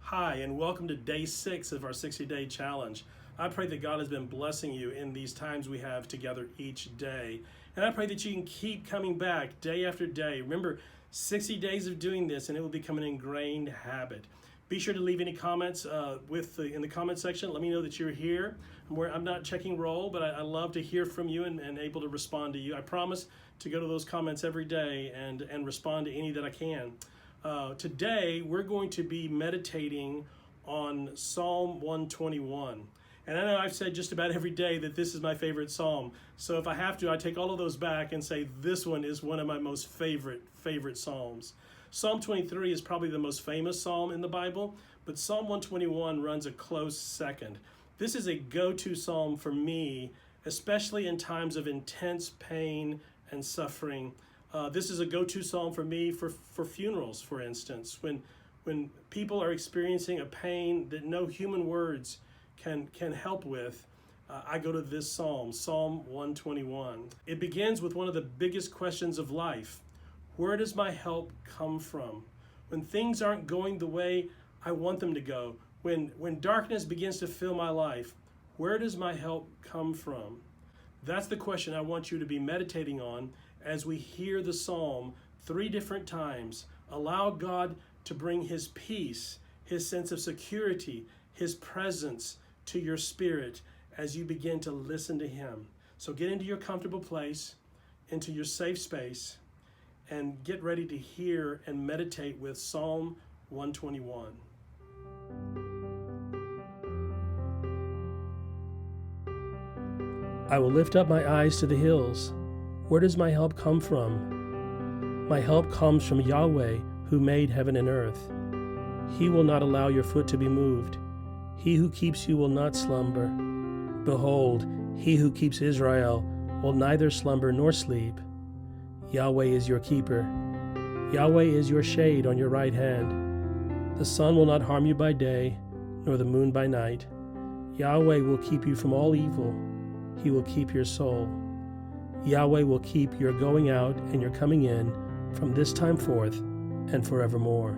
Hi, and welcome to day 6 of our 60-day challenge. I pray that God has been blessing you in these times we have together each day. And I pray that you can keep coming back day after day. Remember, 60 days of doing this and it will become an ingrained habit. Be sure to leave any comments in the comment section. Let me know that you're here. I'm not checking roll, but I love to hear from you and able to respond to you. I promise to go to those comments every day and respond to any that I can. Today, we're going to be meditating on Psalm 121. And I know I've said just about every day that this is my favorite psalm. So if I have to, I take all of those back and say this one is one of my most favorite psalms. Psalm 23 is probably the most famous psalm in the Bible, but Psalm 121 runs a close second. This is a go-to psalm for me, especially in times of intense pain and suffering. This is a go-to psalm for me for funerals, for instance, when people are experiencing a pain that no human words can help with. I go to this psalm, Psalm 121. It begins with one of the biggest questions of life. Where does my help come from? When things aren't going the way I want them to go, when darkness begins to fill my life, where does my help come from? That's the question I want you to be meditating on as we hear the psalm 3 different times. Allow God to bring his peace, his sense of security, his presence to your spirit as you begin to listen to him. So get into your comfortable place, into your safe space, and get ready to hear and meditate with Psalm 121. I will lift up my eyes to the hills. Where does my help come from? My help comes from Yahweh, who made heaven and earth. He will not allow your foot to be moved. He who keeps you will not slumber. Behold, he who keeps Israel will neither slumber nor sleep. Yahweh is your keeper. Yahweh is your shade on your right hand. The sun will not harm you by day, nor the moon by night. Yahweh will keep you from all evil. He will keep your soul. Yahweh will keep your going out and your coming in from this time forth and forevermore.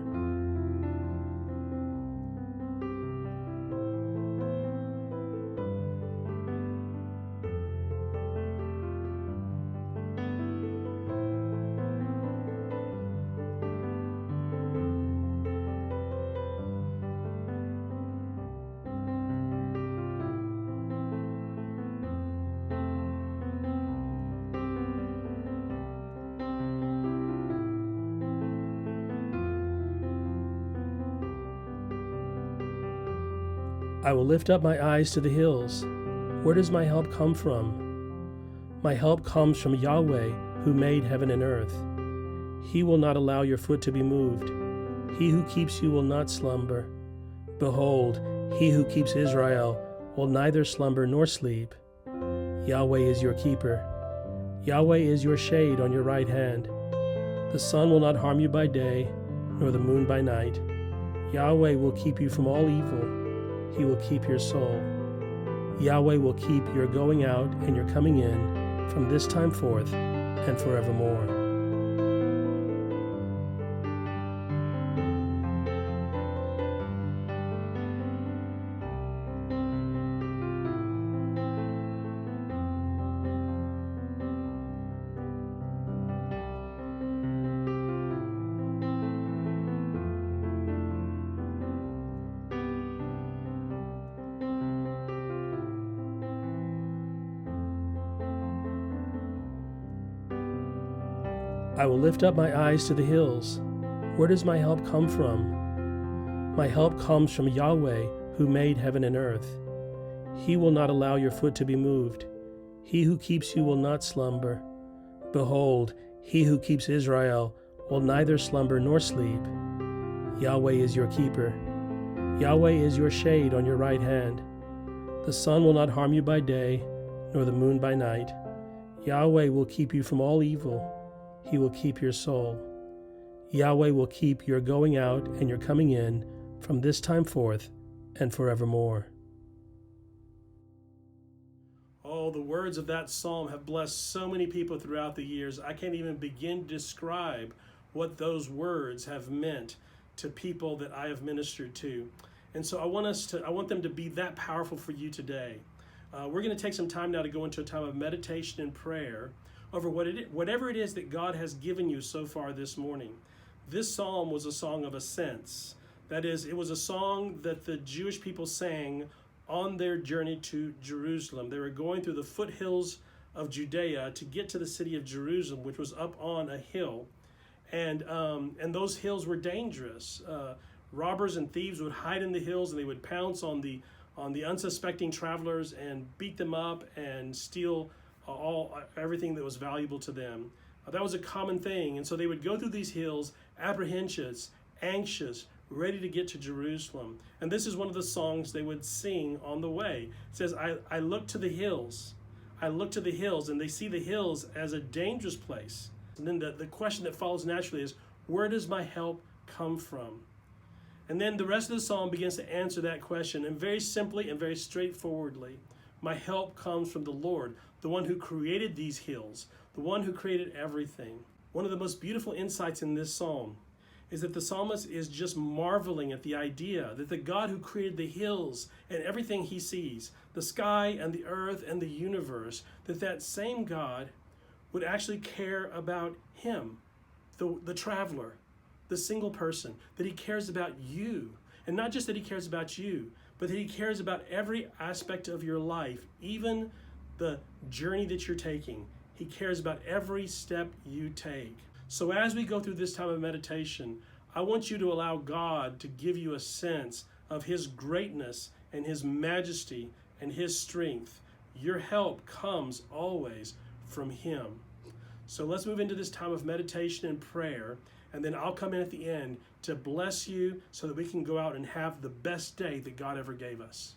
I will lift up my eyes to the hills. Where does my help come from? My help comes from Yahweh, who made heaven and earth. He will not allow your foot to be moved. He who keeps you will not slumber. Behold, he who keeps Israel will neither slumber nor sleep. Yahweh is your keeper. Yahweh is your shade on your right hand. The sun will not harm you by day, nor the moon by night. Yahweh will keep you from all evil. He will keep your soul. Yahweh will keep your going out and your coming in from this time forth and forevermore. I will lift up my eyes to the hills. Where does my help come from? My help comes from Yahweh, who made heaven and earth. He will not allow your foot to be moved. He who keeps you will not slumber. Behold, he who keeps Israel will neither slumber nor sleep. Yahweh is your keeper. Yahweh is your shade on your right hand. The sun will not harm you by day, nor the moon by night. Yahweh will keep you from all evil. He will keep your soul. Yahweh will keep your going out and your coming in from this time forth and forevermore. Oh, the words of that psalm have blessed so many people throughout the years. I can't even begin to describe what those words have meant to people that I have ministered to. And so I want them to be that powerful for you today. We're going to take some time now to go into a time of meditation and prayer over whatever it is that God has given you so far this morning. This psalm was a song of ascents. That is, it was a song that the Jewish people sang on their journey to Jerusalem. They were going through the foothills of Judea to get to the city of Jerusalem, which was up on a hill. And those hills were dangerous. Robbers and thieves would hide in the hills, and they would pounce on the unsuspecting travelers and beat them up and steal everything that was valuable to them. That was a common thing. And so they would go through these hills, apprehensive, anxious, ready to get to Jerusalem. And this is one of the songs they would sing on the way. It says, I look to the hills. I look to the hills, and they see the hills as a dangerous place. And then the question that follows naturally is, where does my help come from? And then the rest of the psalm begins to answer that question, and very simply and very straightforwardly, my help comes from the Lord, the one who created these hills, the one who created everything. One of the most beautiful insights in this psalm is that the psalmist is just marveling at the idea that the God who created the hills and everything he sees, the sky and the earth and the universe, that same God would actually care about him, the traveler, the single person, that he cares about you. And not just that he cares about you, but that he cares about every aspect of your life, even the journey that you're taking. He cares about every step you take. So as we go through this time of meditation, I want you to allow God to give you a sense of his greatness and his majesty and his strength. Your help comes always from him. So let's move into this time of meditation and prayer, and then I'll come in at the end to bless you so that we can go out and have the best day that God ever gave us.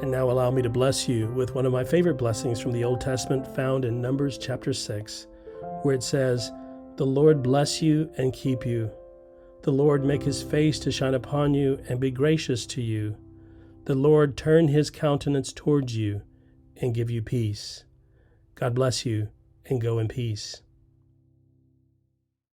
And now allow me to bless you with one of my favorite blessings from the Old Testament found in Numbers chapter 6, where it says, "The Lord bless you and keep you. The Lord make his face to shine upon you and be gracious to you. The Lord turn his countenance towards you and give you peace." God bless you, and go in peace.